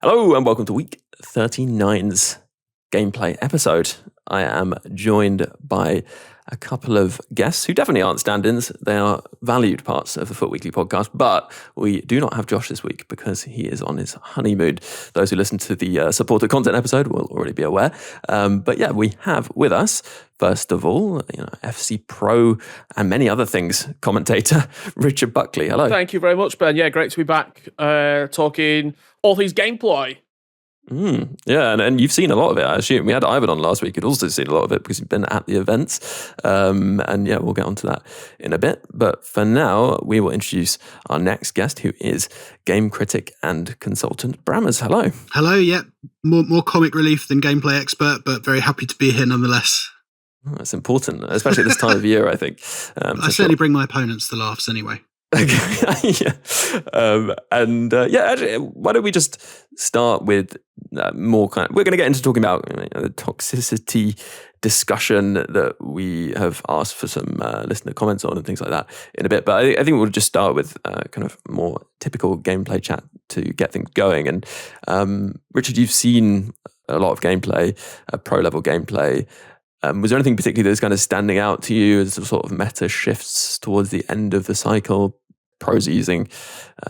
Hello and welcome to week 39's gameplay episode. I am joined by a couple of guests who definitely aren't stand-ins. They are valued parts of the FUT Weekly podcast, but we do not have Josh this week because he is on his honeymoon. Those who listen to the supported content episode will already be aware. But yeah, we have with us, first of all, FC Pro and many other things commentator, Richard Buckley. Hello. Thank you very much, Ben. Yeah, great to be back talking all things gameplay. Yeah, and you've seen a lot of it, I assume. We had Ivan on last week, who'd also seen a lot of it because he'd been at the events. And yeah, we'll get onto that in a bit. But for now, we will introduce our next guest, who is game critic and consultant, Brammers. Hello. Hello, yeah. More comic relief than gameplay expert, but very happy to be here nonetheless. That's important, especially this time of year, I think. I certainly bring my opponents the laughs anyway. Okay. Yeah. Actually, why don't we just start with more kind of, we're going to get into talking about the toxicity discussion that we have asked for some listener comments on and things like that in a bit. But I think we'll just start with kind of more typical gameplay chat to get things going. And Richard, you've seen a lot of gameplay, pro level gameplay. Was there anything particularly that's kind of standing out to you as sort of meta shifts towards the end of the cycle? Pros are using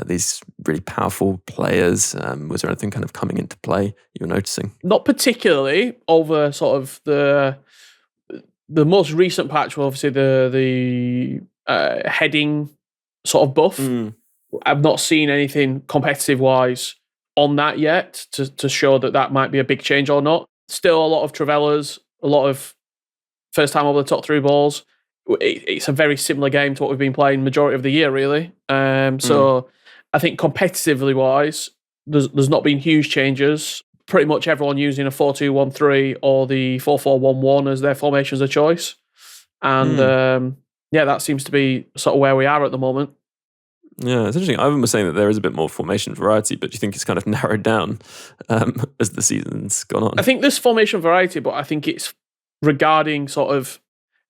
these really powerful players. Was there anything kind of coming into play you were noticing? Not particularly over sort of the most recent patch, obviously the heading sort of buff. I've not seen anything competitive wise on that yet to show that might be a big change or not. Still a lot of Travellas, a lot of first time over the top through balls. It's a very similar game to what we've been playing majority of the year, really. So I think competitively wise, there's not been huge changes. Pretty much everyone using a 4-2-1-3 or the 4-4-1-1 as their formations of choice. And that seems to be sort of where we are at the moment. Yeah, it's interesting. Ivan was saying that there is a bit more formation variety, but do you think it's kind of narrowed down as the season's gone on? I think there's formation variety, but I think it's regarding sort of,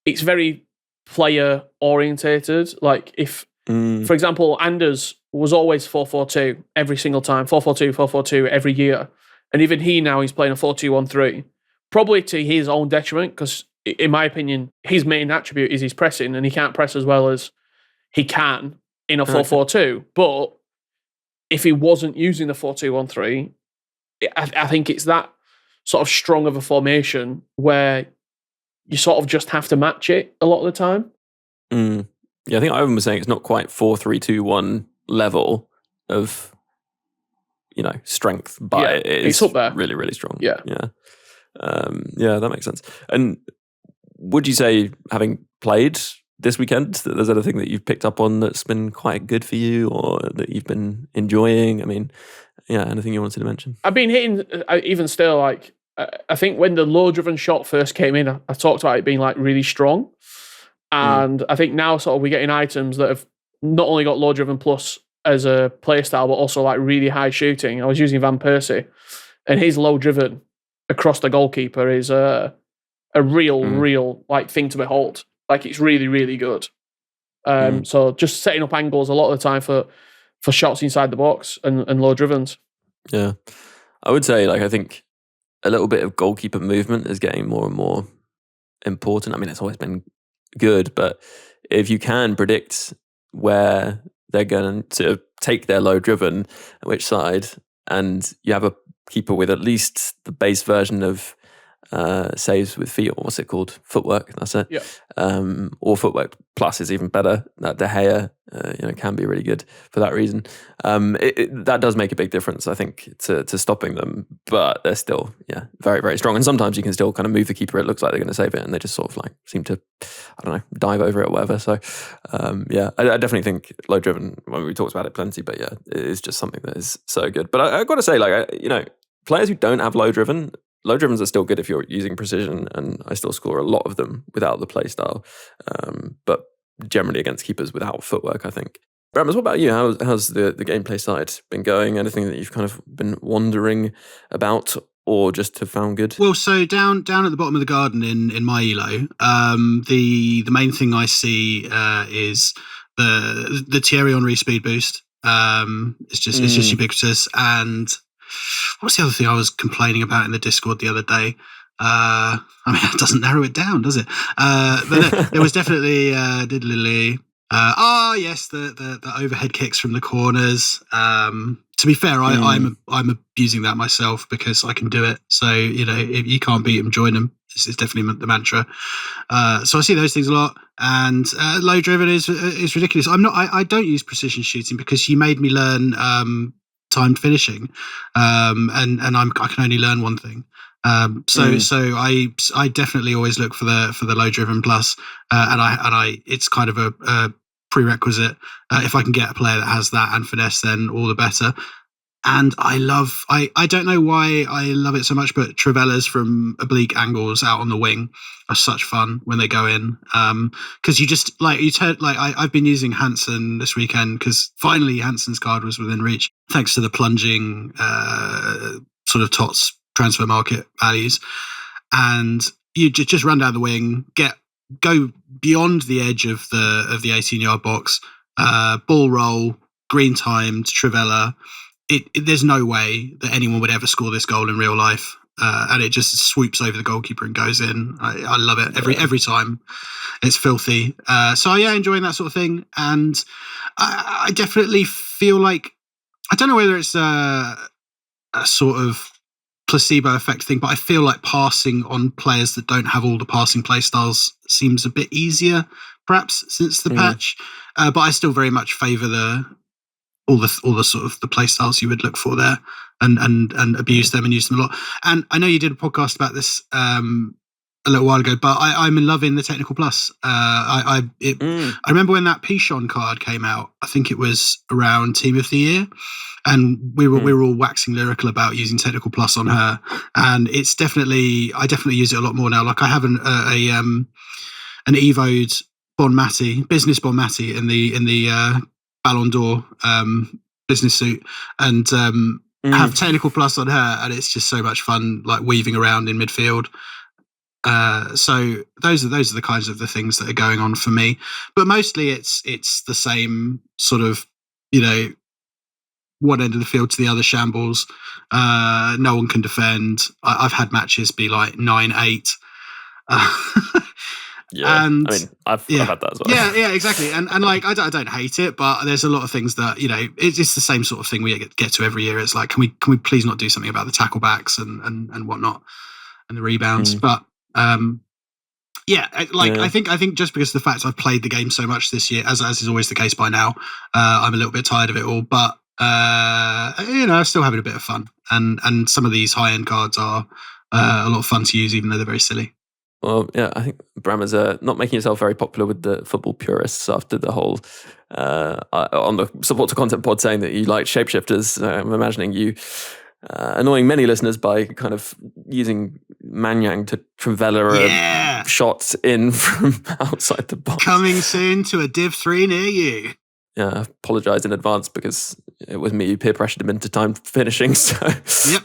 it's very player orientated. Like if, for example, Anders was always 4-4-2 every single time, 4-4-2, 4-4-2 every year. And even he now, he's playing a 4-2-1-3, probably to his own detriment, because in my opinion, his main attribute is his pressing, and he can't press as well as he can in a 4-4-2. But if he wasn't using the 4-2-1-3, I think it's that sort of strong of a formation where you sort of just have to match it a lot of the time. Yeah, I think Ivan was saying it's not quite 4-3-2-1 level of, strength, but it's up there. Really, really strong. Yeah. That makes sense. And would you say, having played this weekend, that there's anything that you've picked up on that's been quite good for you or that you've been enjoying? I mean, anything you wanted to mention? I've been hitting, even still, like, I think when the low-driven shot first came in, I talked about it being like really strong. And I think now sort of we're getting items that have not only got low-driven plus as a playstyle, but also like really high shooting. I was using 𝘵𝘃𝗀𝘃, and his low-driven across the goalkeeper is a real like thing to behold. Like it's really, really good. So just setting up angles a lot of the time for shots inside the box and low-drivens. Yeah. I would say, like, I think a little bit of goalkeeper movement is getting more and more important. I mean, it's always been good, but if you can predict where they're going to take their low driven, which side, and you have a keeper with at least the base version of saves with feet, or what's it called? Footwork, that's it. Yeah. Or footwork plus is even better. That 𝘍𝘬𝘬, can be really good for that reason. That does make a big difference, I think, to stopping them. But they're still, very, very strong. And sometimes you can still kind of move the keeper. It looks like they're going to save it, and they just sort of like seem to, dive over it or whatever. So, I definitely think low driven. Well, we talked about it plenty, but it is just something that is so good. But I've got to say, like, players who don't have low drivens are still good if you're using precision, and I still score a lot of them without the play style. But generally against keepers without footwork, I think. Brammers, what about you? How's the gameplay side been going? Anything that you've kind of been wondering about or just have found good? Well, so down at the bottom of the garden in my elo, the main thing I see is the Thierry Henry speed boost. It's just ubiquitous, and what's the other thing I was complaining about in the Discord the other day? I mean, it doesn't narrow it down, does it? But there was definitely yes, the overhead kicks from the corners. To be fair, I'm abusing that myself because I can do it. So if you can't beat them, join them. It's definitely the mantra. So I see those things a lot, and low driven is ridiculous. I don't use precision shooting because you made me learn timed finishing, and I can only learn one thing. So I definitely always look for the low driven plus, and I it's kind of a prerequisite. If I can get a player that has that and finesse, then all the better. And I don't know why I love it so much, but Travellas from oblique angles out on the wing are such fun when they go in. Because you just I've been using Hansen this weekend because finally Hansen's card was within reach thanks to the plunging sort of TOTS transfer market values. And you just run down the wing, go beyond the edge of the 18-yard box, ball roll, green timed, Travella. There's no way that anyone would ever score this goal in real life, and it just swoops over the goalkeeper and goes in. I love it every time. It's filthy. So yeah, enjoying that sort of thing, and I definitely feel like I don't know whether it's a sort of placebo effect thing, but I feel like passing on players that don't have all the passing play styles seems a bit easier, perhaps since the patch. But I still very much favour all the sort of the play styles you would look for there, and abuse them and use them a lot. And I know you did a podcast about this a little while ago, but I'm loving the technical plus. I remember when that 𝗵𝗀𝗀𝘀 card came out. I think it was around Team of the Year, and we were all waxing lyrical about using technical plus on her. And I definitely use it a lot more now. Like I have an 𝘵𝗵𝗽𝗀𝘬𝘦 business 𝘵𝗫𝗀𝗡 in the Ballon d'Or business suit, and have technical plus on her, and it's just so much fun, like weaving around in midfield. So those are the kinds of the things that are going on for me, but mostly it's the same sort of one end of the field to the other shambles. No one can defend. I've had matches be like 9-8. Yeah, and I mean, I've had that as well. Yeah, exactly. And like, I don't hate it, but there's a lot of things that it's the same sort of thing we get to every year. It's like, can we please not do something about the tackle backs and whatnot and the rebounds? But I think just because of the fact I've played the game so much this year, as is always the case by now, I'm a little bit tired of it all. But I'm still having a bit of fun, and some of these high end cards are a lot of fun to use, even though they're very silly. Well, yeah, I think Brammers are not making yourself very popular with the football purists after the whole on the Support to Content pod saying that you like shapeshifters. I'm imagining you annoying many listeners by kind of using Manyang to Travella shots in from outside the box. Coming soon to a Div 3 near you. Yeah, I apologise in advance because it was me who peer pressured him into time finishing, so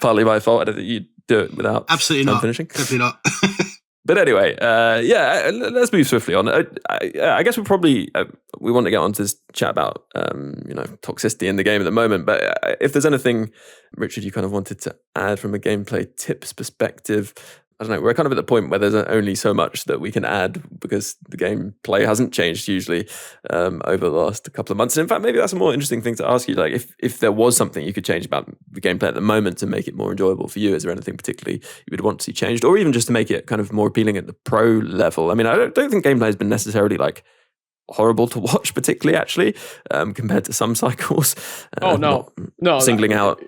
partly my fault. I didn't think you'd do it without absolutely time not finishing. Definitely not. But anyway, let's move swiftly on. I guess we want to get on to this chat about toxicity in the game at the moment. But if there's anything, Richard, you kind of wanted to add from a gameplay tips perspective, I don't know. We're kind of at the point where there's only so much that we can add because the gameplay hasn't changed hugely over the last couple of months. And in fact, maybe that's a more interesting thing to ask you. Like, if there was something you could change about the gameplay at the moment to make it more enjoyable for you, is there anything particularly you would want to see changed, or even just to make it kind of more appealing at the pro level? I mean, I don't think gameplay has been necessarily like horrible to watch, particularly actually, compared to some cycles. No, singling out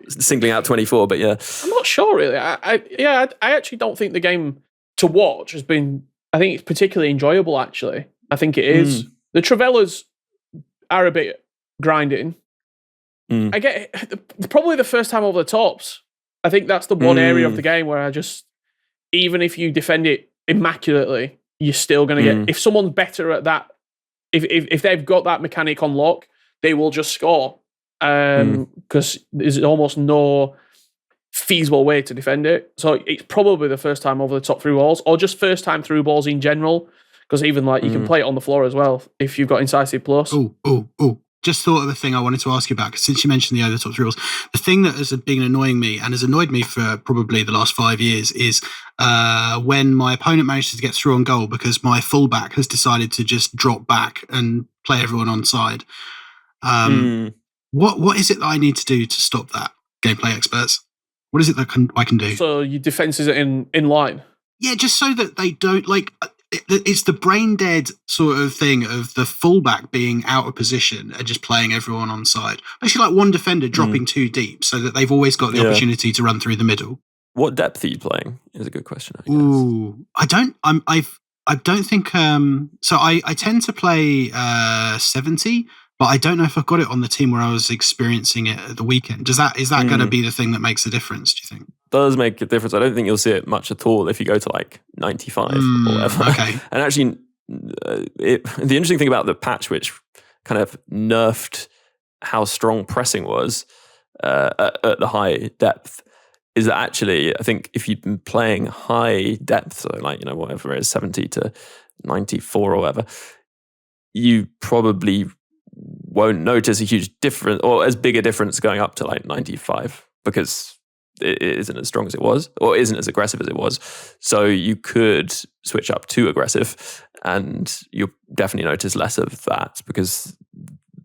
24, but yeah, I'm not sure really. I actually don't think the game to watch has been. I think it's particularly enjoyable. Actually, I think it is. The Travellas are a bit grinding. I get probably the first time over the tops. I think that's the one area of the game where I just, even if you defend it immaculately, you're still going to get. If someone's better at that. If they've got that mechanic on lock, they will just score because there's almost no feasible way to defend it. So it's probably the first time over the top through balls, or just first time through balls in general. Because even like you can play it on the floor as well if you've got incisive plus. Oh! just thought of a thing I wanted to ask you about, because since you mentioned the over the top rules, the thing that has been annoying me and has annoyed me for probably the last 5 years is when my opponent manages to get through on goal because my fullback has decided to just drop back and play everyone onside. What is it that I need to do to stop that, gameplay experts? What is it that I can do? So your defense is in line? Yeah, just so that they don't, like, it's the brain dead sort of thing of the fullback being out of position and just playing everyone onside. Basically like one defender dropping too deep so that they've always got the opportunity to run through the middle. What depth are you playing is a good question, I guess. Ooh, I don't think, so I tend to play 70, but I don't know if I've got it on the team where I was experiencing it at the weekend. Is that going to be the thing that makes a difference, do you think? Does make a difference. I don't think you'll see it much at all if you go to like 95 or whatever. Okay. And actually, the interesting thing about the patch, which kind of nerfed how strong pressing was at the high depth, is that actually, I think if you've been playing high depth, so like, you know, whatever it is, 70 to 94 or whatever, you probably won't notice a huge difference or as big a difference going up to like 95 because it isn't as strong as it was or isn't as aggressive as it was. So you could switch up to aggressive and you'll definitely notice less of that because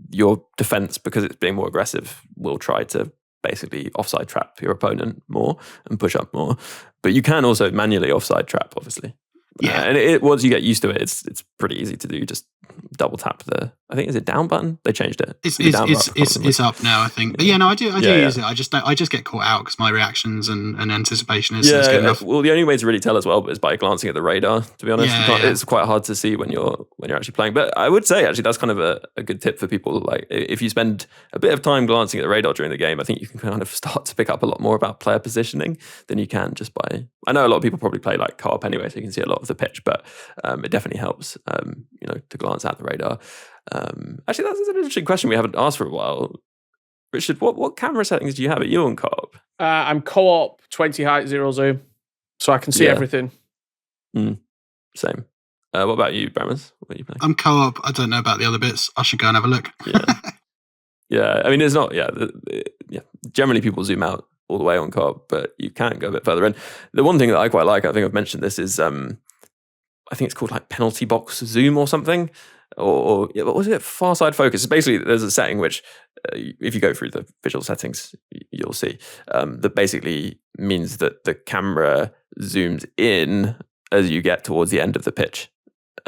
your defense, because it's being more aggressive, will try to basically offside trap your opponent more and push up more. But you can also manually offside trap, obviously. Yeah. And once you get used to it, it's pretty easy to do. Just double tap I think, is it down button? They changed it. It's up now, I think. But yeah, no, I do use it. I just get caught out because my reactions and anticipation is good enough. Well, the only way to really tell as well is by glancing at the radar, to be honest. It's quite hard to see when you're actually playing. But I would say actually that's kind of a good tip for people. Like if you spend a bit of time glancing at the radar during the game, I think you can kind of start to pick up a lot more about player positioning than you can just by. I know a lot of people probably play like co-op anyway, so you can see a lot of the pitch, but it definitely helps, to glance at the radar. Actually, that's an interesting question we haven't asked for a while. Richard, what camera settings do you have? Are you on co-op? I'm co-op 20 height 0 zoom, so I can see everything. Same. What about you, Brammers? What are you playing? I'm co-op. I don't know about the other bits. I should go and have a look. Yeah. I mean, it's not. Generally, people zoom out all the way on co-op, but you can go a bit further in. The one thing that I quite like, I think I've mentioned this, is I think it's called like penalty box zoom or something. Or what was it? Far side focus. Basically, there's a setting which, if you go through the visual settings, you'll see that basically means that the camera zooms in as you get towards the end of the pitch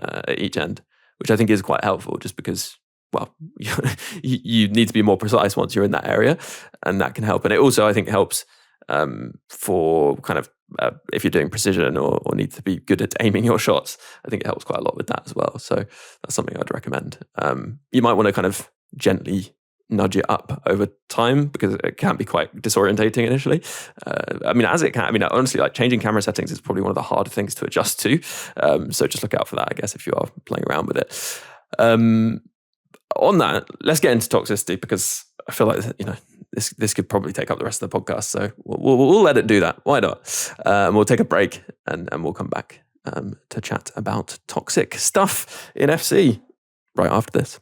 at each end, which I think is quite helpful just because, well, you need to be more precise once you're in that area, and that can help. And it also, I think, helps for kind of if you're doing precision or need to be good at aiming your shots. I think it helps quite a lot with that as well. So that's something I'd recommend. You might want to kind of gently nudge it up over time because it can be quite disorientating initially. Honestly, like changing camera settings is probably one of the harder things to adjust to. So just look out for that, I guess, if you are playing around with it. On that, let's get into toxicity because I feel like, this could probably take up the rest of the podcast. So we'll let it do that. Why not? We'll take a break and we'll come back to chat about toxic stuff in FC right after this.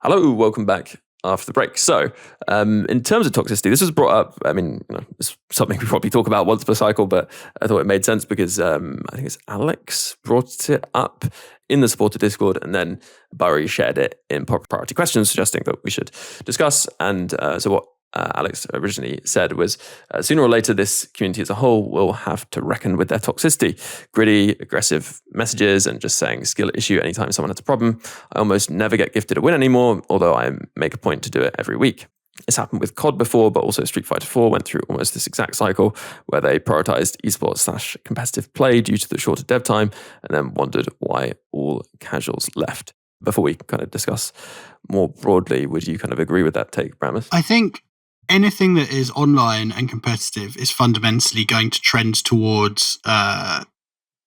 Hello, welcome back after the break. So, in terms of toxicity, this was brought up. I mean, it's something we probably talk about once per cycle, but I thought it made sense because I think it's Alex brought it up in the supporter Discord, and then Barry shared it in priority questions, suggesting that we should discuss. And so what Alex originally said was, sooner or later, this community as a whole will have to reckon with their toxicity. Gritty, aggressive messages and just saying skill issue anytime someone has a problem. I almost never get gifted a win anymore, although I make a point to do it every week. It's happened with COD before, but also Street Fighter 4 went through almost this exact cycle where they prioritized esports / competitive play due to the shorter dev time and then wondered why all casuals left. Before we kind of discuss more broadly, would you kind of agree with that take, Brammers? I think anything that is online and competitive is fundamentally going to trend towards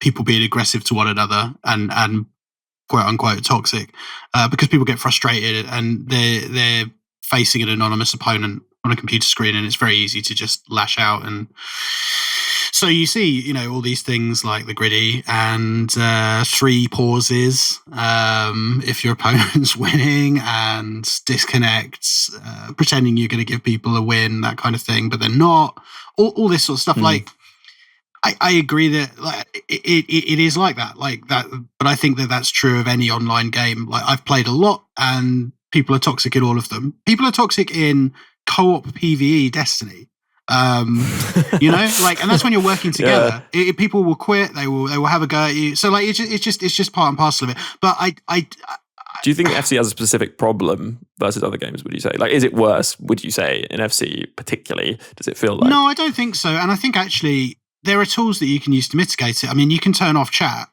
people being aggressive to one another and quote unquote toxic because people get frustrated and they're facing an anonymous opponent on a computer screen, and it's very easy to just lash out and So you see, all these things like the griddy and 3 pauses if your opponent's winning, and disconnects, pretending you're going to give people a win, that kind of thing, but they're not. All this sort of stuff. Like, I agree that it is like that, but I think that that's true of any online game. Like, I've played a lot, and people are toxic in all of them. People are toxic in co-op PvE Destiny. And that's when you're working together. Yeah. People will quit. They will have a go at you. So it's just part and parcel of it. But do you think 𝘖𝘂𝐶 has a specific problem versus other games? Would you say, like, is it worse? Would you say in 𝘂𝐶 particularly? Does it feel like? No, I don't think so. And I think actually there are tools that you can use to mitigate it. I mean, you can turn off chat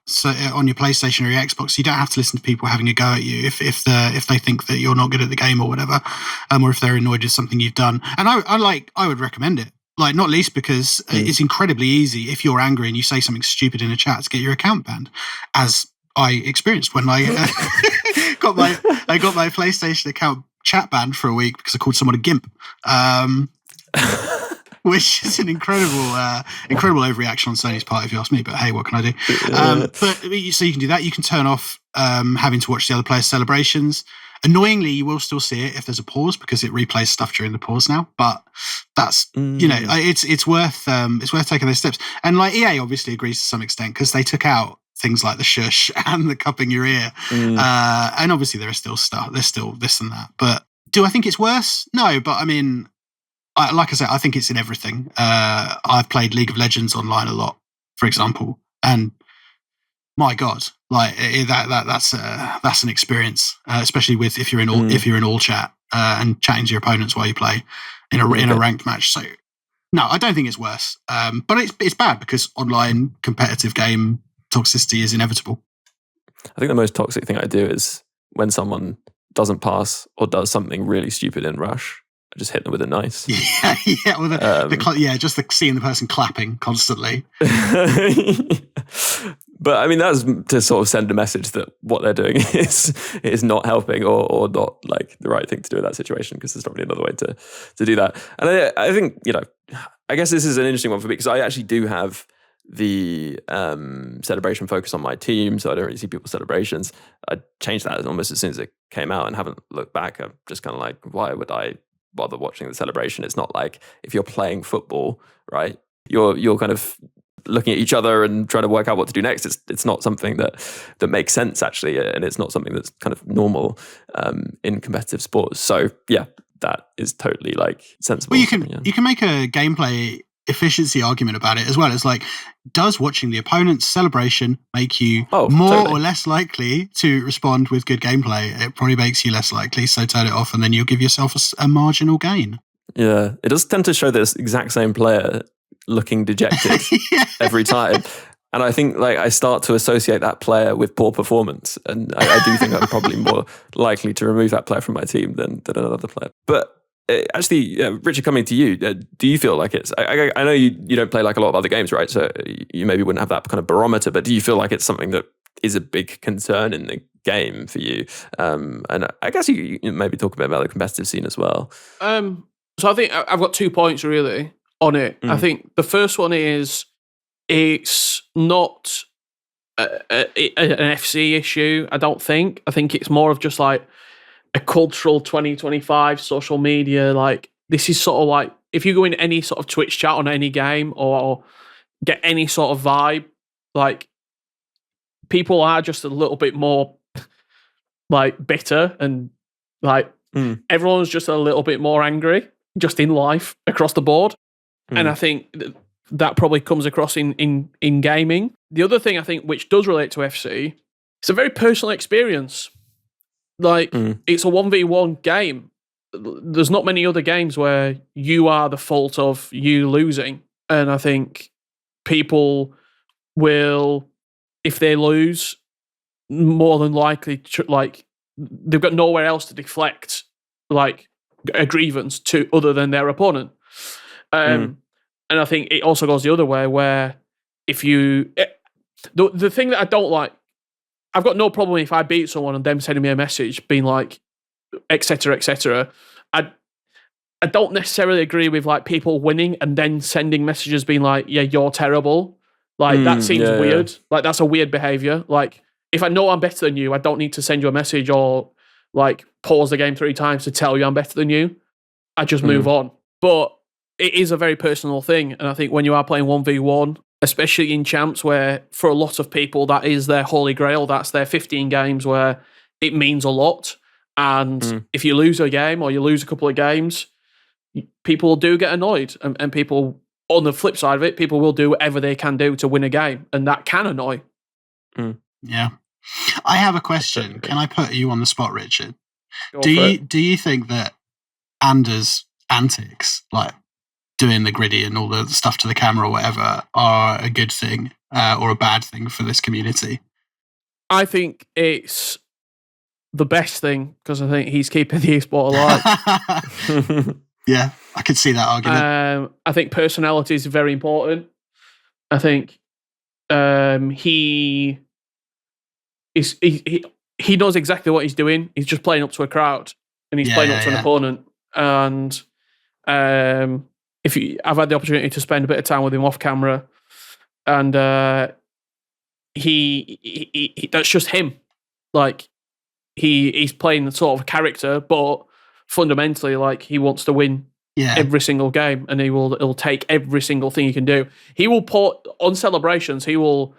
on your PlayStation or your Xbox. So you don't have to listen to people having a go at you if they think that you're not good at the game or whatever, or if they're annoyed with something you've done. And I would recommend it. Like, not least because it's incredibly easy if you're angry and you say something stupid in a chat to get your account banned, as I experienced when I got my PlayStation account chat banned for a week because I called someone a gimp. Which is an incredible overreaction on Sony's part, if you ask me. But hey, what can I do? So you can do that. You can turn off having to watch the other players' celebrations. Annoyingly, you will still see it if there's a pause, because it replays stuff during the pause now. But that's it's worth taking those steps. And like, EA obviously agrees to some extent, because they took out things like the shush and the cupping your ear. And obviously there is still stuff. There's still this and that. But do I think it's worse? No. But I mean, like I said, I think it's in everything. I've played League of Legends online a lot, for example, and my God, like that's an experience, especially if you're in all chat and chatting to your opponents while you play in a ranked match. So no, I don't think it's worse, but it's bad because online competitive game toxicity is inevitable. I think the most toxic thing I do is when someone doesn't pass or does something really stupid in Rush. I just hit them with a nice. Yeah, with just seeing the person clapping constantly. But I mean, that's to sort of send a message that what they're doing is not helping or not like the right thing to do in that situation, because there's probably another way to do that. And I think, I guess this is an interesting one for me, because I actually do have the celebration focus on my team, so I don't really see people's celebrations. I changed that almost as soon as it came out and haven't looked back. I'm just kind of like, why would I bother watching the celebration? It's not like if you're playing football, right? You're kind of looking at each other and trying to work out what to do next. It's not something that makes sense, actually, and it's not something that's kind of normal in competitive sports. So yeah, that is totally like sensible. Well, you can make a gameplay efficiency argument about it as well. It's like, does watching the opponent's celebration make you more or less likely to respond with good gameplay? It probably makes you less likely, so turn it off and then you'll give yourself a marginal gain. Yeah, it does tend to show this exact same player looking dejected every time. And I think like I start to associate that player with poor performance. And I do think I'm probably more likely to remove that player from my team than another player. But actually, Richard, coming to you, do you feel like it's... I know you don't play like a lot of other games, right? So you maybe wouldn't have that kind of barometer, but do you feel like it's something that is a big concern in the game for you? And I guess you maybe talk a bit about the competitive scene as well. So I think I've got 2 points really on it. I think the first one is it's not an 𝘂𝐶 issue, I don't think. I think it's more of just like a cultural 2025 social media. Like, this is sort of like, if you go in any sort of Twitch chat on any game or get any sort of vibe, like, people are just a little bit more like bitter, and like everyone's just a little bit more angry just in life across the board. And I think that probably comes across in gaming. The other thing I think which does relate to 𝘂𝐶, it's a very personal experience. Like, it's a 1v1 game. There's not many other games where you are the fault of you losing. And I think people will, if they lose, more than likely, like, they've got nowhere else to deflect, like, a grievance to other than their opponent. And I think it also goes the other way, where if you... The thing that I don't like, I've got no problem if I beat someone and them sending me a message being like, etc., etc. I don't necessarily agree with like people winning and then sending messages being like, yeah, you're terrible. Like that seems weird. Like that's a weird behavior. Like if I know I'm better than you, I don't need to send you a message or like pause the game 3 times to tell you I'm better than you. I just move on. But it is a very personal thing. And I think when you are playing 1v1, especially in champs where for a lot of people that is their holy grail, that's their 15 games where it means a lot. And if you lose a game or you lose a couple of games, people do get annoyed, and people, on the flip side of it, people will do whatever they can do to win a game, and that can annoy. Yeah. I have a question. Can I put you on the spot, Richard? Do you think that Anders' antics, like doing the griddy and all the stuff to the camera or whatever, are a good thing or a bad thing for this community? I think it's the best thing, because I think he's keeping the esport alive. Yeah, I could see that argument. I think personality is very important. I think he knows exactly what he's doing. He's just playing up to a crowd, and he's playing up to an opponent. And I've had the opportunity to spend a bit of time with him off camera, and he that's just him. Like he's playing the sort of character, but fundamentally, like he wants to win every single game, and he'll take every single thing he can do. He will put on celebrations. He will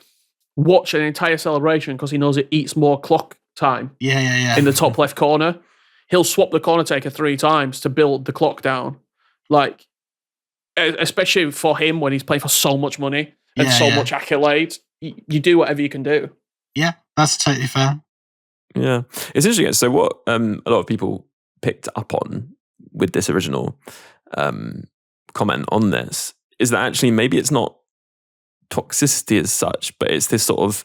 watch an entire celebration because he knows it eats more clock time. In the top left corner, he'll swap the corner taker 3 times to build the clock down. Like, especially for him when he's playing for so much money and so much accolades, you do whatever you can do. Yeah, that's totally fair. Yeah, it's interesting. So what a lot of people picked up on with this original comment on this is that actually maybe it's not toxicity as such, but it's this sort of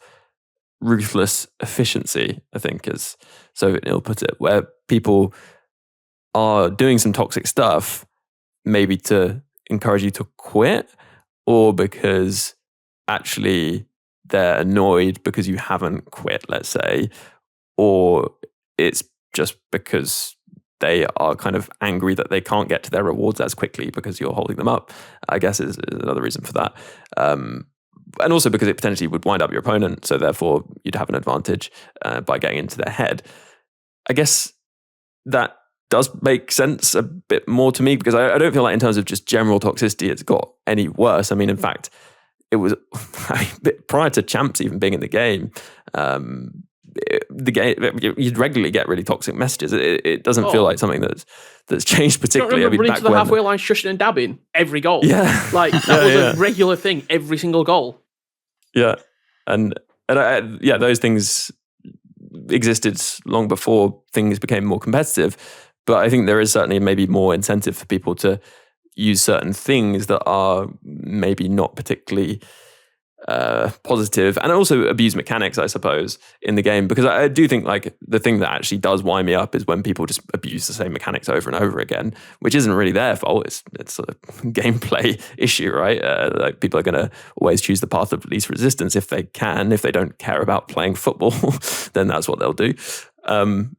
ruthless efficiency, I think, as so Neil put it, where people are doing some toxic stuff maybe to encourage you to quit, or because actually they're annoyed because you haven't quit, let's say, or it's just because they are kind of angry that they can't get to their rewards as quickly because you're holding them up, I guess is another reason for that. And also because it potentially would wind up your opponent, so therefore you'd have an advantage by getting into their head. I guess that does make sense a bit more to me, because I don't feel like in terms of just general toxicity it's got any worse. I mean, in fact, it was prior to champs even being in the game, the game, you'd regularly get really toxic messages. It doesn't feel like something that's changed particularly. I mean, running to the halfway line, shushing and dabbing every goal. Yeah, like that was a regular thing every single goal. Yeah, and those things existed long before things became more competitive. But I think there is certainly maybe more incentive for people to use certain things that are maybe not particularly positive, and also abuse mechanics, I suppose, in the game, because I do think like the thing that actually does wind me up is when people just abuse the same mechanics over and over again, which isn't really their fault. It's a gameplay issue, right? Like people are going to always choose the path of least resistance if they can. If they don't care about playing football, then that's what they'll do, and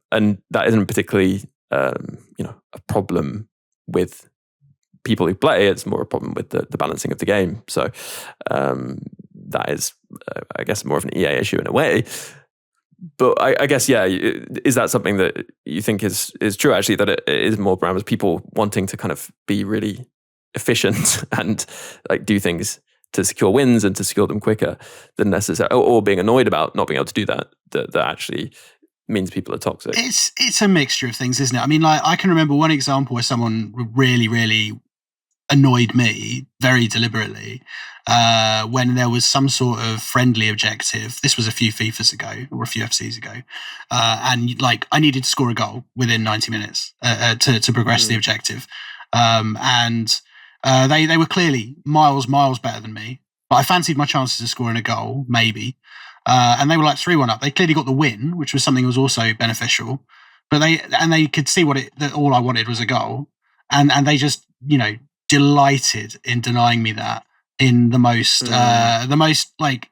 that isn't particularly a problem with people who play. It's more a problem with the balancing of the game. So that is, I guess, more of an EA issue in a way. But I guess, is that something that you think is true, actually, that it is more around people wanting to kind of be really efficient and like do things to secure wins and to secure them quicker than necessary, or being annoyed about not being able to do that actually means people are toxic? It's a mixture of things, isn't it? I mean, like I can remember one example where someone really, really annoyed me very deliberately when there was some sort of friendly objective. This was a few FIFAs ago or a few FCs ago, and like I needed to score a goal within 90 minutes to progress the objective, and they were clearly miles they than me, but I fancied my chances of scoring a goal, maybe, and they were like 3-1 up. They clearly got the win, which was something that was also beneficial, but they could see that all I wanted was a goal, and they just delighted in denying me that in the most like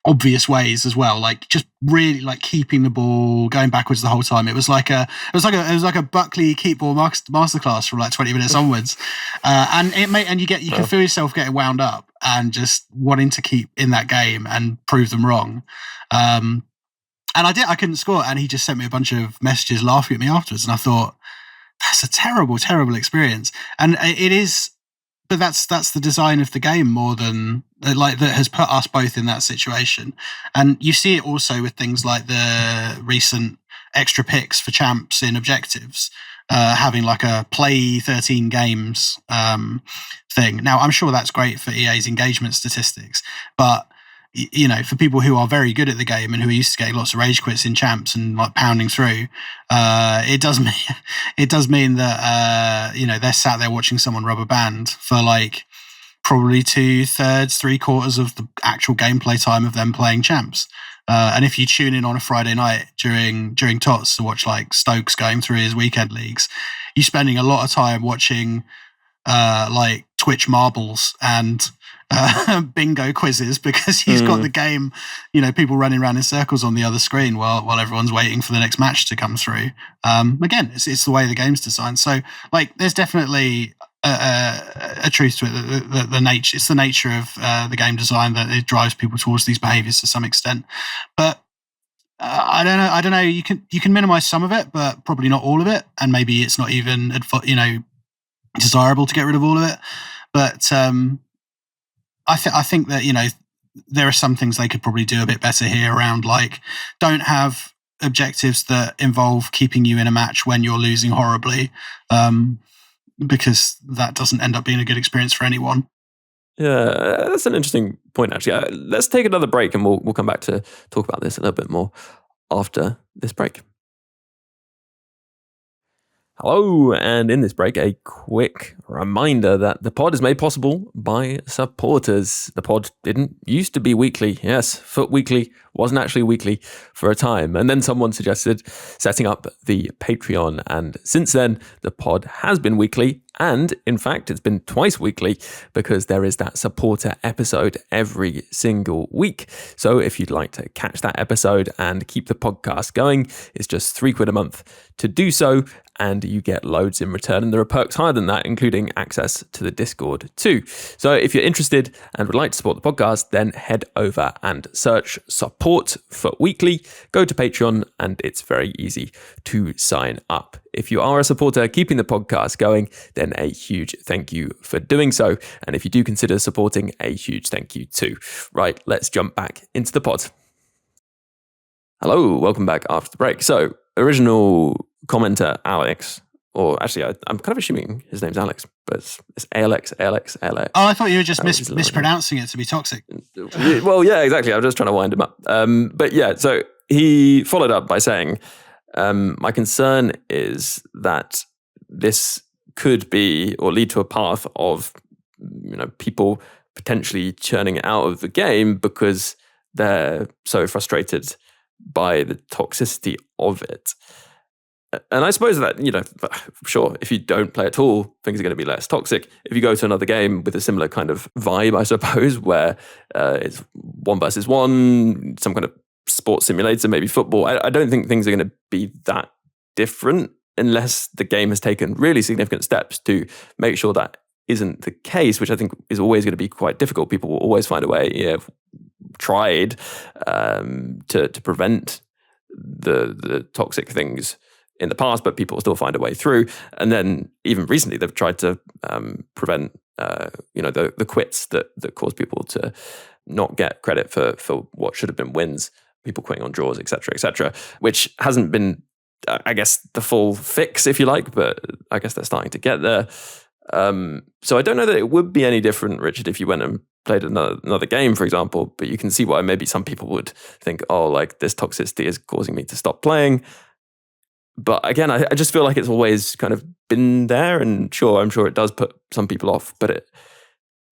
obvious ways as well, like just really like keeping the ball going backwards the whole time. It was like a Buckley keep ball masterclass from like 20 minutes onwards, and you can feel yourself getting wound up and just wanting to keep in that game and prove them wrong. And I couldn't score, and he just sent me a bunch of messages laughing at me afterwards, and I thought, that's a terrible, terrible experience. And it is, but that's the design of the game more than like that has put us both in that situation. And you see it also with things like the recent extra picks for champs in objectives, having like a play 13 games thing. Now, I'm sure that's great for EA's engagement statistics, but you know, for people who are very good at the game and who are used to getting lots of rage quits in champs and like pounding through, it does mean that you know, they're sat there watching someone rub a band for like probably 2/3, 3/4 of the actual gameplay time of them playing champs. And if you tune in on a Friday night during TOTS to watch like Stokes going through his weekend leagues, you're spending a lot of time watching like Twitch marbles and bingo quizzes, because he's got the game, you know, people running around in circles on the other screen while everyone's waiting for the next match to come through. Again, it's the way the game's designed. So like, there's definitely a truth to it. The nature, it's the nature of the game design that it drives people towards these behaviors to some extent. But I don't know. You can minimize some of it, but probably not all of it. And maybe it's not even, you know, desirable to get rid of all of it. But I think that, you know, there are some things they could probably do a bit better here around, like, don't have objectives that involve keeping you in a match when you're losing horribly, because that doesn't end up being a good experience for anyone. Yeah, that's an interesting point, actually. Let's take another break and we'll come back to talk about this a little bit more after this break. Hello, and in this break, a quick reminder that the pod is made possible by supporters. The pod didn't used to be weekly. Yes, FUT Weekly wasn't actually weekly for a time. And then someone suggested setting up the Patreon. And since then, the pod has been weekly. And in fact, it's been twice weekly, because there is that supporter episode every single week. So if you'd like to catch that episode and keep the podcast going, it's just £3 a month to do so. And you get loads in return. And there are perks higher than that, including access to the Discord too. So if you're interested and would like to support the podcast, then head over and search Support FUT Weekly. Go to Patreon, and it's very easy to sign up. If you are a supporter keeping the podcast going, then a huge thank you for doing so. And if you do consider supporting, a huge thank you too. Right, let's jump back into the pod. Hello, welcome back after the break. So, original commenter Alex, or actually I'm kind of assuming his name's Alex, but it's ALX. Oh, I thought you were just mispronouncing it to be toxic. Well, yeah, exactly. I was just trying to wind him up. But yeah, so he followed up by saying, my concern is that this could be or lead to a path of, you know, people potentially churning out of the game because they're so frustrated by the toxicity of it. And I suppose that, you know, sure, if you don't play at all, things are going to be less toxic. If you go to another game with a similar kind of vibe, I suppose, where it's 1 versus 1, some kind of sports simulator, maybe football, I don't think things are going to be that different unless the game has taken really significant steps to make sure that isn't the case, which I think is always going to be quite difficult. People will always find a way, tried to prevent the toxic things in the past, but people still find a way through. And then even recently, they've tried to prevent the quits that cause people to not get credit for what should have been wins, people quitting on draws, etc., which hasn't been, I guess, the full fix, if you like, but I guess they're starting to get there. So I don't know that it would be any different, Richard, if you went and played another game, for example, but you can see why maybe some people would think, oh, like this toxicity is causing me to stop playing. But again, I just feel like it's always kind of been there, and sure, I'm sure it does put some people off, but it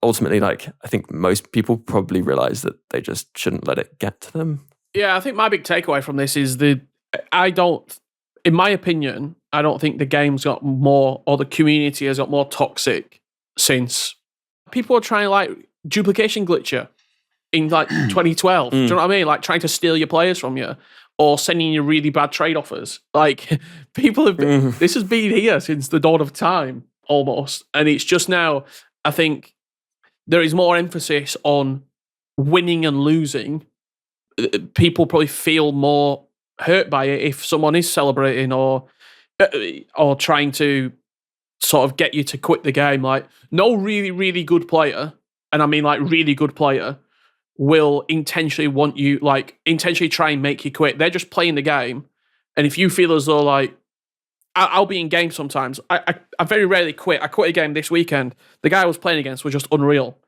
ultimately, like, I think most people probably realize that they just shouldn't let it get to them. Yeah, I think my big takeaway from this is in my opinion, I don't think the game's got more, or the community has got more toxic since people are trying, like, duplication glitcher in like 2012. Do you know what I mean? Like trying to steal your players from you or sending you really bad trade offers. Like people have been, this has been here since the dawn of time almost. And it's just now, I think there is more emphasis on winning and losing. People probably feel more hurt by it if someone is celebrating or trying to sort of get you to quit the game. Like no really, really good player, and I mean like really good player, will intentionally want you, like intentionally try and make you quit. They're just playing the game. And if you feel as though like, I'll be in games sometimes. I very rarely quit. I quit a game this weekend. The guy I was playing against was just unreal.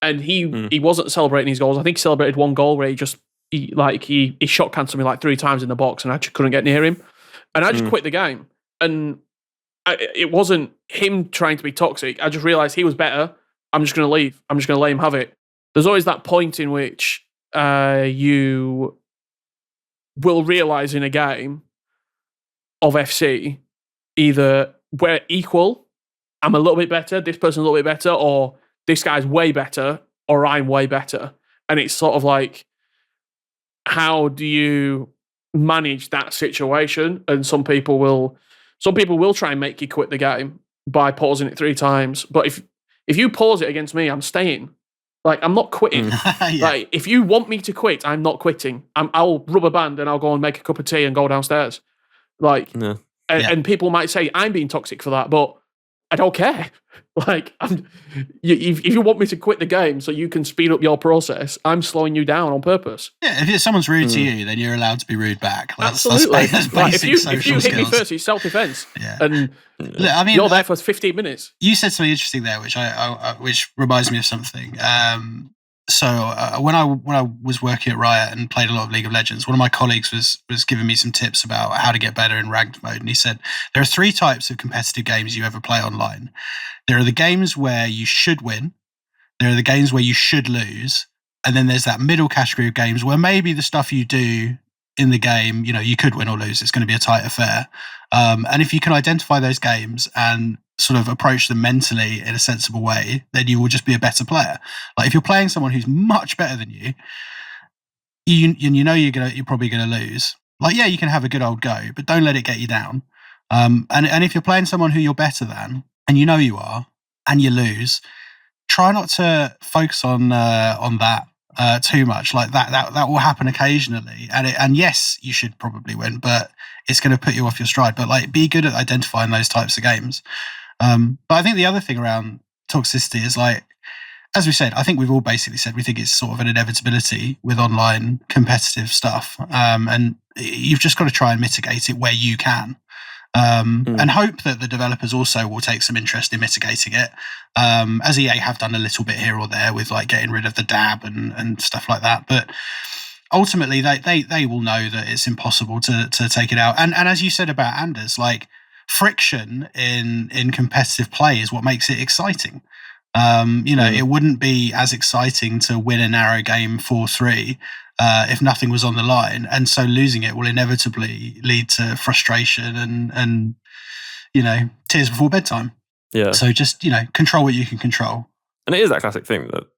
And he wasn't celebrating his goals. I think he celebrated one goal where he shot canceled me like 3 times in the box and I just couldn't get near him. And I just quit the game. And it wasn't him trying to be toxic. I just realized he was better. I'm just going to leave. I'm just going to let him have it. There's always that point in which you will realize in a game of FC, either we're equal, I'm a little bit better, this person's a little bit better, or this guy's way better, or I'm way better. And it's sort of like, how do you manage that situation? And some people will try and make you quit the game by pausing it 3 times. But if you pause it against me, I'm staying. Like, I'm not quitting. Yeah. Like, if you want me to quit, I'm not quitting. I'll rub a band and I'll go and make a cup of tea and go downstairs. Like, and people might say I'm being toxic for that, but I don't care. Like, if you want me to quit the game so you can speed up your process, I'm slowing you down on purpose. Yeah, if someone's rude to you, then you're allowed to be rude back. Absolutely. That's basic like, if you social hit me skills. first, it's self-defense. Yeah. And Look, I mean, you're there for 15 minutes. You said something interesting there, which reminds me of something. So when I was working at Riot and played a lot of League of Legends, one of my colleagues was giving me some tips about how to get better in ranked mode, and he said there are 3 types of competitive games you ever play online. There are the games where you should win, there are the games where you should lose, and then there's that middle category of games where maybe the stuff you do in the game, you could win or lose. It's going to be a tight affair. And if you can identify those games and sort of approach them mentally in a sensible way, then you will just be a better player. Like if you're playing someone who's much better than you, you're probably gonna lose. Like, yeah, you can have a good old go, but don't let it get you down. And if you're playing someone who you're better than, and you know you are, and you lose, try not to focus on that too much. Like that will happen occasionally, and yes, you should probably win, but it's going to put you off your stride. But like, be good at identifying those types of games. But I think the other thing around toxicity is, like, as we said, I think we've all basically said we think it's sort of an inevitability with online competitive stuff, and you've just got to try and mitigate it where you can. And hope that the developers also will take some interest in mitigating it, as EA have done a little bit here or there with like getting rid of the dab and stuff like that. But ultimately, they will know that it's impossible to take it out. And as you said about Anders, like, friction in competitive play is what makes it exciting. It wouldn't be as exciting to win a narrow game 4-3 if nothing was on the line, and so losing it will inevitably lead to frustration and tears before bedtime. Yeah. So just control what you can control. And it is that classic thing that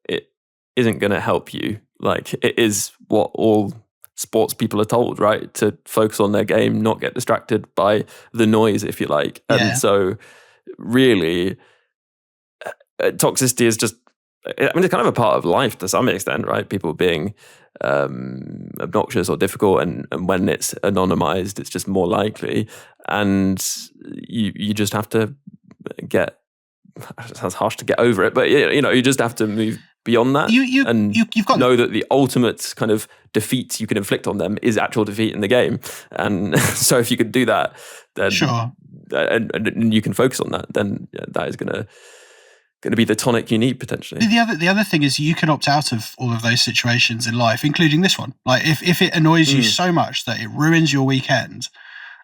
it isn't going to help you. Like, it is what all sports people are told, right? To focus on their game, not get distracted by the noise, if you like. And so really, toxicity is just, I mean, it's kind of a part of life to some extent, right? People being obnoxious or difficult, and when it's anonymized, it's just more likely. And you just have to get, it sounds harsh to get over it, but you just have to move beyond that. You've got know that the ultimate kind of defeat you can inflict on them is actual defeat in the game. And so if you could do that, then sure, and you can focus on that, then that is going to be the tonic you need potentially. The other thing is, you can opt out of all of those situations in life, including this one. Like, if it annoys you so much that it ruins your weekend,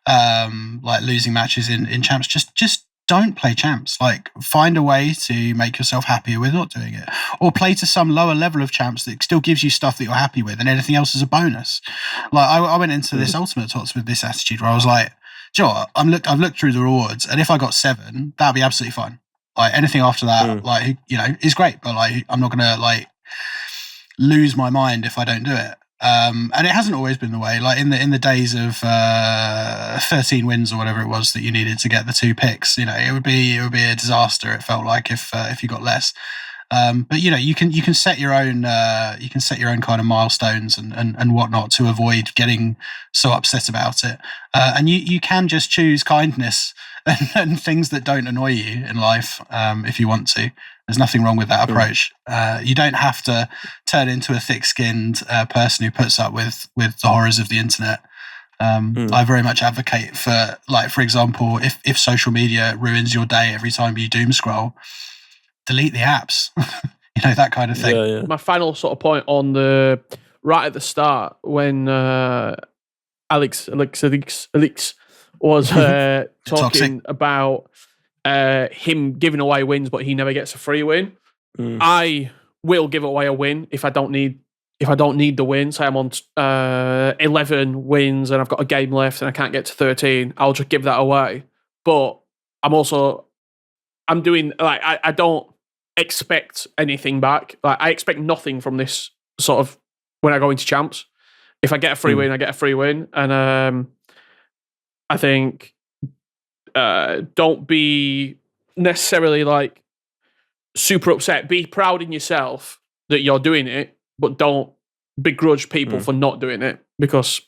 like losing matches in champs, just don't play champs. Like, find a way to make yourself happier with not doing it, or play to some lower level of champs that still gives you stuff that you're happy with, and anything else is a bonus. Like, I went into this Ultimate Tots with this attitude where I was like, do you know what? I've looked through the rewards, and if I got 7, that'd be absolutely fine. Like, anything after that, is great. But like, I'm not gonna like lose my mind if I don't do it. And it hasn't always been the way. Like in the days of 13 wins or whatever it was that you needed to get the 2 picks, it would be a disaster. It felt like if you got less. But you can set your own kind of milestones and whatnot to avoid getting so upset about it. And you can just choose kindness and things that don't annoy you in life if you want to. There's nothing wrong with that approach. You don't have to turn into a thick-skinned person who puts up with the horrors of the internet. I very much advocate for, like, for example, if social media ruins your day every time you doom scroll, delete the apps. That kind of thing. Yeah. My final sort of point on right at the start when 𝘵𝘵𝗱𝗯𝘀 was talking about him giving away wins, but he never gets a free win. I will give away a win if I don't need the win. Say I'm on 11 wins and I've got a game left and I can't get to 13. I'll just give that away. But I'm doing, like, I don't expect anything back. Like, I expect nothing from this sort of when I go into champs. If I get a free win, I get a free win. And I think don't be necessarily like super upset. Be proud in yourself that you're doing it, but don't begrudge people for not doing it because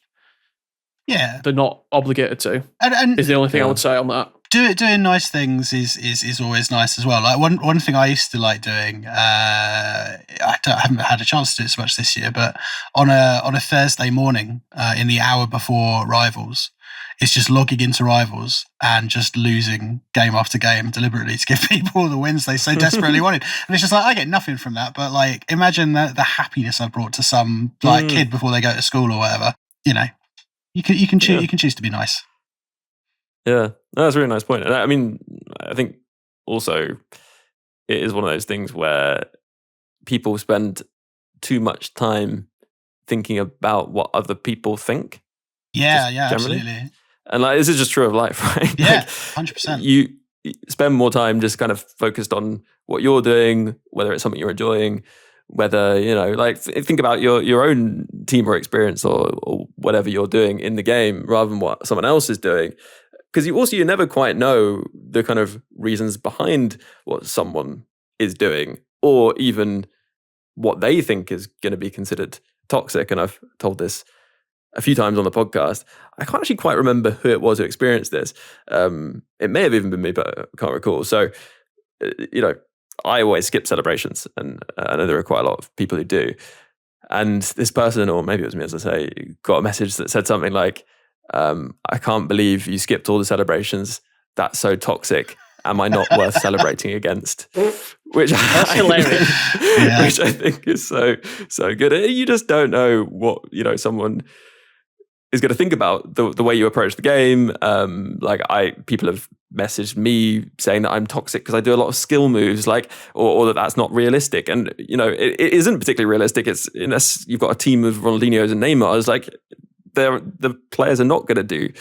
they're not obligated to. And is the only thing I would say on that. Doing nice things is always nice as well. Like one thing I used to like doing, I haven't had a chance to do it so much this year, but on a Thursday morning in the hour before Rivals, it's just logging into Rivals and just losing game after game deliberately to give people the wins they so desperately wanted. And it's just like, I get nothing from that, but like, imagine the happiness I brought to some like kid before they go to school or whatever. You can choose to be nice. Yeah, that's a really nice point. And I mean, I think also it is one of those things where people spend too much time thinking about what other people think. Yeah, generally. Absolutely. And like, this is just true of life, right? Yeah, 100%. You spend more time just kind of focused on what you're doing, whether it's something you're enjoying, whether, like, think about your own team or experience or whatever you're doing in the game rather than what someone else is doing. Because you never quite know the kind of reasons behind what someone is doing or even what they think is going to be considered toxic. And I've told this a few times on the podcast. I can't actually quite remember who it was who experienced this. It may have even been me, but I can't recall. So, I always skip celebrations, and I know there are quite a lot of people who do. And this person, or maybe it was me, as I say, got a message that said something like, I can't believe you skipped all the celebrations. That's so toxic. Am I not worth celebrating against? Which That's hilarious. Which I think is so good. You just don't know what someone is going to think about the way you approach the game. People have messaged me saying that I'm toxic because I do a lot of skill moves, or that's not realistic. And it isn't particularly realistic. It's unless you've got a team of Ronaldinhos and Neymars, the players are not going to do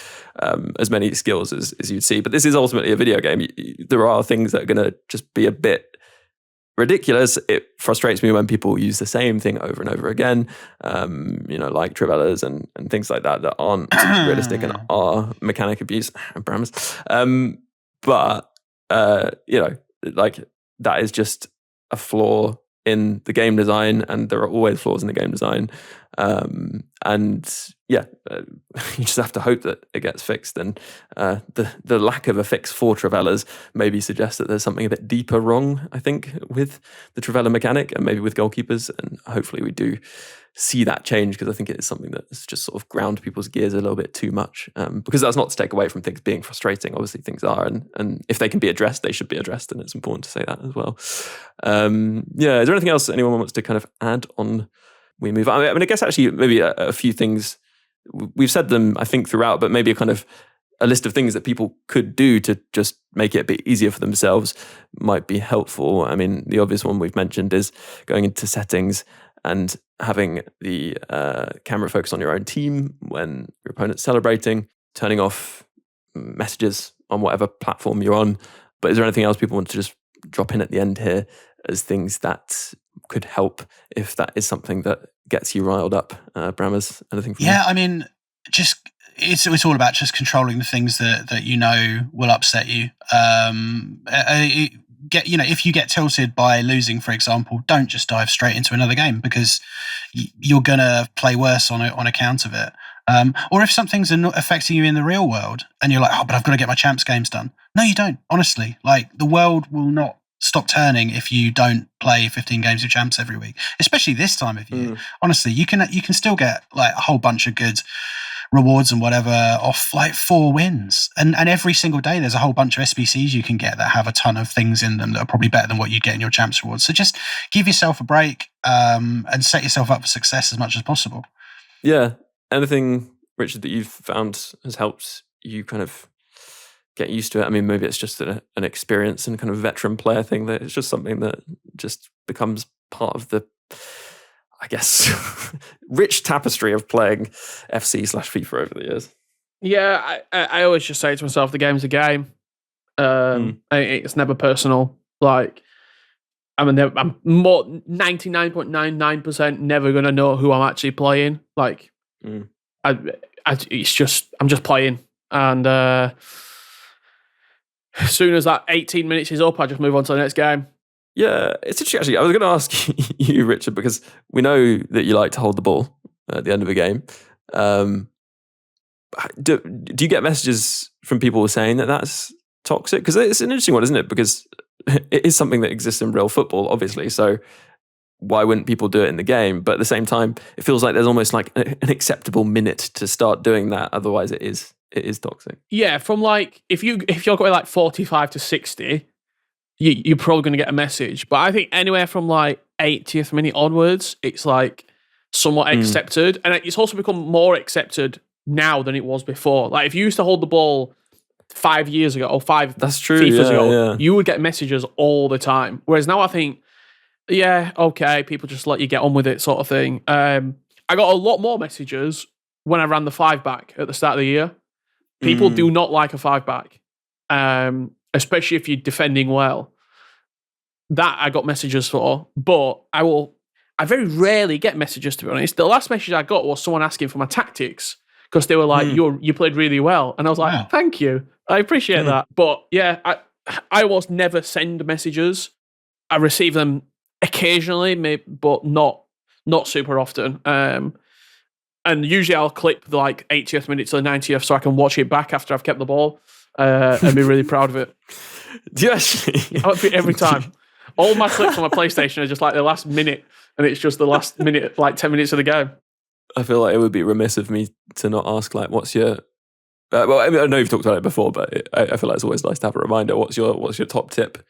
as many skills as you'd see. But this is ultimately a video game. There are things that are going to just be a bit ridiculous. It frustrates me when people use the same thing over and over again, like Trivella's and things like that aren't realistic and are mechanic abuse. Brammers. But that is just a flaw in the game design, and there are always flaws in the game design. You just have to hope that it gets fixed. And the lack of a fix for Trivella's maybe suggests that there's something a bit deeper wrong, I think, with the Trivella mechanic and maybe with goalkeepers. And hopefully we do see that change, because I think it is something that's just sort of ground people's gears a little bit too much. Because that's not to take away from things being frustrating. Obviously things are, and if they can be addressed, they should be addressed, and it's important to say that as well. Is there anything else anyone wants to kind of add on? We move on. I mean, I guess actually maybe a few things. We've said them, I think, throughout, but maybe a list of things that people could do to just make it a bit easier for themselves might be helpful. I mean, the obvious one we've mentioned is going into settings and having the camera focus on your own team when your opponent's celebrating, turning off messages on whatever platform you're on. But is there anything else people want to just drop in at the end here as things that could help if that is something that gets you riled up. Brammers, anything from you? Yeah, I mean, just it's all about just controlling the things that you know will upset you. If you get tilted by losing, for example, don't just dive straight into another game, because you're gonna play worse on account of it. Or if something's affecting you in the real world and you're like, oh, but I've got to get my champs games done. No, you don't. Honestly, like, the world will not stop turning if you don't play 15 games of champs every week, especially this time of year. Honestly, you can still get like a whole bunch of good rewards and whatever off like 4 wins, and every single day there's a whole bunch of SBCs you can get that have a ton of things in them that are probably better than what you get in your champs rewards. So just give yourself a break and set yourself up for success as much as possible. Yeah. Anything, Richard, that you've found has helped you kind of get used to it? I mean, maybe it's just an experience and kind of veteran player thing, that it's just something that just becomes part of the, I guess, rich tapestry of playing FC/FIFA over the years. Yeah, I always just say to myself, the game's a game. It's never personal. Like, I'm more 99.99% never going to know who I'm actually playing. Like, I'm just playing. And as soon as that 18 minutes is up, I just move on to the next game. Yeah, it's interesting, actually. I was going to ask you, Richard, because we know that you like to hold the ball at the end of a game. Do you get messages from people saying that that's toxic? Because it's an interesting one, isn't it? Because it is something that exists in real football, obviously. So why wouldn't people do it in the game? But at the same time, it feels like there's almost like an acceptable minute to start doing that. Otherwise, it is toxic. Yeah, from like, if you're going like 45 to 60, you're probably going to get a message. But I think anywhere from like 80th minute onwards, it's like somewhat accepted. And it's also become more accepted now than it was before. Like, if you used to hold the ball 5 years ago or that's true, FIFAs ago, you would get messages all the time. Whereas now I think, yeah, okay, people just let you get on with it, sort of thing. I got a lot more messages when I ran the 5-back at the start of the year. People do not like a 5-back, especially if you're defending well. That I got messages for, but I very rarely get messages, to be honest. The last message I got was someone asking for my tactics, because they were like, you played really well. And I was like, wow, thank you. I appreciate that. But yeah, I almost never send messages. I receive them occasionally, maybe, but not super often. And usually I'll clip the like 80th minute to the 90th so I can watch it back after I've kept the ball and be really proud of it. Do you actually? Every time. All my clips on my PlayStation are just like the last minute, and it's just the last minute, like 10 minutes of the game. I feel like it would be remiss of me to not ask, like, what's your... well, I mean, I know you've talked about it before, but I feel like it's always nice to have a reminder. What's your top tip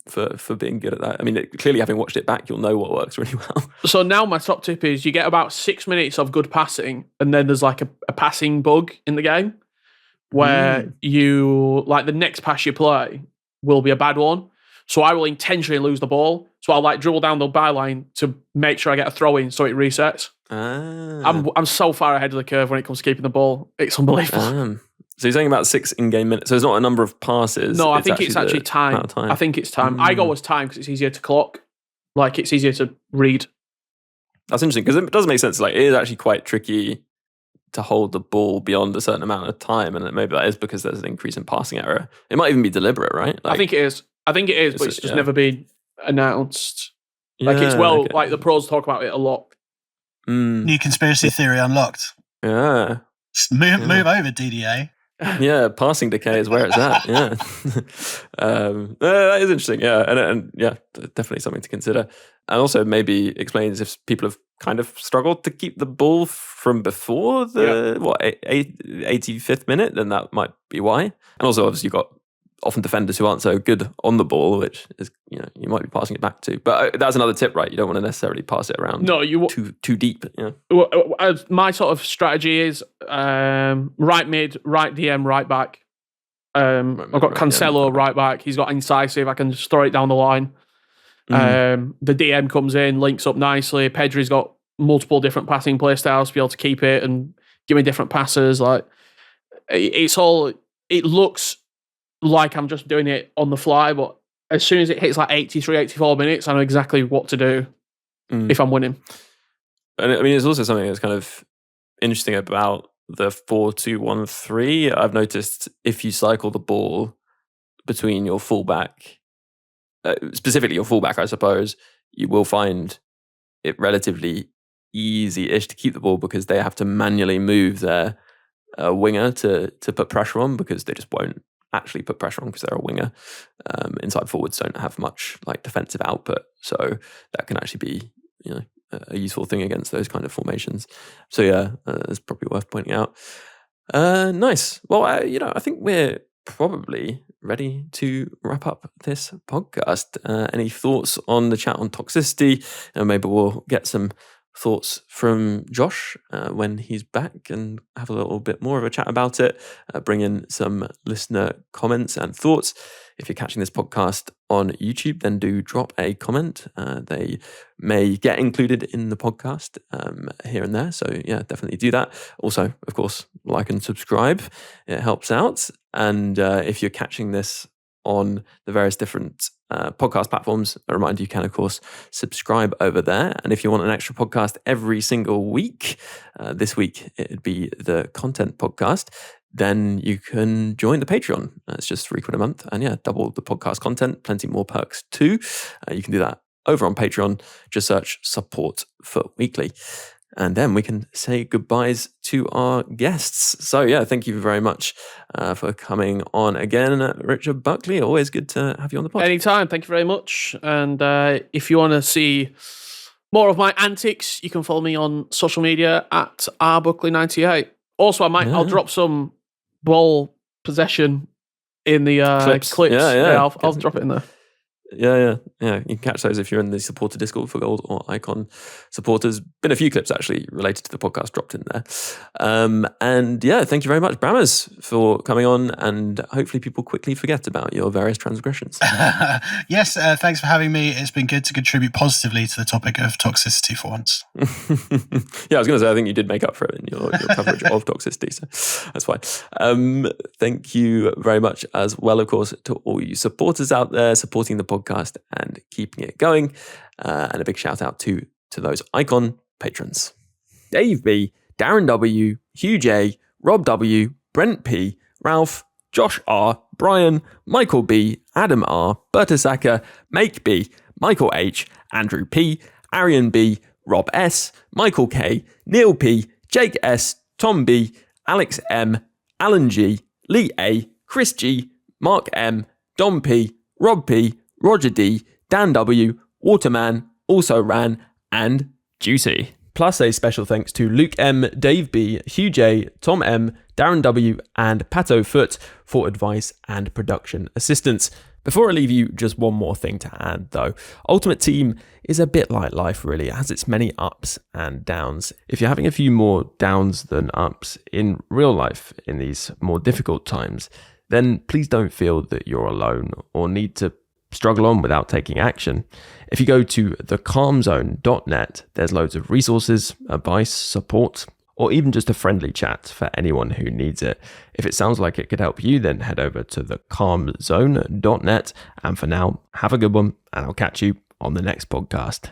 for being good at that? I mean, clearly having watched it back, you'll know what works really well. So now my top tip is you get about 6 minutes of good passing, and then there's like a passing bug in the game where you, like, the next pass you play will be a bad one. So I will intentionally lose the ball. So I'll like dribble down the byline to make sure I get a throw in so it resets. I'm so far ahead of the curve when it comes to keeping the ball. It's unbelievable. So you're saying about 6 in-game minutes. So it's not a number of passes. No, I think it's actually time. I think it's time. I go as time because it's easier to clock. Like, it's easier to read. That's interesting, because it does make sense. Like, it is actually quite tricky to hold the ball beyond a certain amount of time, and maybe that is because there's an increase in passing error. It might even be deliberate, right? Like, I think it is, but it's just never been announced. Like, it's like the pros talk about it a lot. New conspiracy theory unlocked. Yeah. Move over, DDA. Yeah, passing decay is where it's at. Yeah. That is interesting. Yeah. And yeah, definitely something to consider. And also maybe explains if people have kind of struggled to keep the ball from before the 85th minute, then that might be why. And also, obviously, you've got often defenders who aren't so good on the ball, which is, you might be passing it back to. But that's another tip, right? You don't want to necessarily pass it around too deep. Yeah. My sort of strategy is right mid, right DM, right back. I've got Cancelo right back. He's got 𝘵ici𝗱𝗰𝘀𝘀. I can just throw it down the line. The DM comes in, links up nicely. Pedri's got multiple different passing play styles to be able to keep it and give me different passes. Like, it looks like I'm just doing it on the fly, but as soon as it hits like 83, 84 minutes, I know exactly what to do if I'm winning. And I mean, it's also something that's kind of interesting about the 4-2-1-3. I've noticed if you cycle the ball between your fullback, specifically your fullback, I suppose, you will find it relatively easy-ish to keep the ball because they have to manually move their winger to put pressure on, because they just won't actually put pressure on because they're a winger. Inside forwards don't have much like defensive output, so that can actually be, you know, a useful thing against those kind of formations. So yeah, it's probably worth pointing out. Nice. Well, I think we're probably ready to wrap up this podcast. Any thoughts on the chat on toxicity? Maybe we'll get some thoughts from Josh when he's back and have a little bit more of a chat about it. Bring in some listener comments and thoughts. If you're catching this podcast on YouTube, then do drop a comment. They may get included in the podcast here and there. So yeah, definitely do that. Also, of course, like and subscribe. It helps out. And if you're catching this on the various different podcast platforms, a reminder, you can, of course, subscribe over there. And if you want an extra podcast every single week, this week it'd be the content podcast, then you can join the Patreon. It's just £3 a month. And yeah, double the podcast content, plenty more perks too. You can do that over on Patreon. Just search Support FUT Weekly. And then we can say goodbyes to our guests. So yeah, thank you very much for coming on again, Richard Buckley. Always good to have you on the podcast. Anytime. Thank you very much. And if you want to see more of my antics, you can follow me on social media at @𝘅𝑒𝘚𝑏𝘀𝑙𝑒98. Also, I'll drop some ball possession in the clips. Yeah, I'll drop it in there. Yeah. You can catch those if you're in the supporter Discord for Gold or Icon supporters. Been a few clips actually related to the podcast dropped in there. And yeah, thank you very much, Brammers, for coming on. And hopefully people quickly forget about your various transgressions. Yes, thanks for having me. It's been good to contribute positively to the topic of toxicity for once. Yeah, I was going to say, I think you did make up for it in your coverage of toxicity, so that's fine. Thank you very much as well, of course, to all you supporters out there supporting the podcast and keeping it going. And a big shout out to those Icon patrons: Dave B, Darren W, Hugh J, Rob W, Brent P, Ralph, Josh R, Brian, Michael B, Adam R, Bertasaka, Make B, Michael H, Andrew P, Arian B, Rob S, Michael K, Neil P, Jake S, Tom B, Alex M, Alan G, Lee A, Chris G, Mark M, Dom P, Rob P, Roger D, Dan W, Waterman, Also Ran, and Juicy. Plus a special thanks to Luke M, Dave B, Hugh J, Tom M, Darren W, and Pato Foot for advice and production assistance. Before I leave you, just one more thing to add though. Ultimate Team is a bit like life really. It has its many ups and downs. If you're having a few more downs than ups in real life in these more difficult times, then please don't feel that you're alone or need to struggle on without taking action. If you go to thecalmzone.net, there's loads of resources, advice, support, or even just a friendly chat for anyone who needs it. If it sounds like it could help you, then head over to thecalmzone.net. And for now, have a good one, and I'll catch you on the next podcast.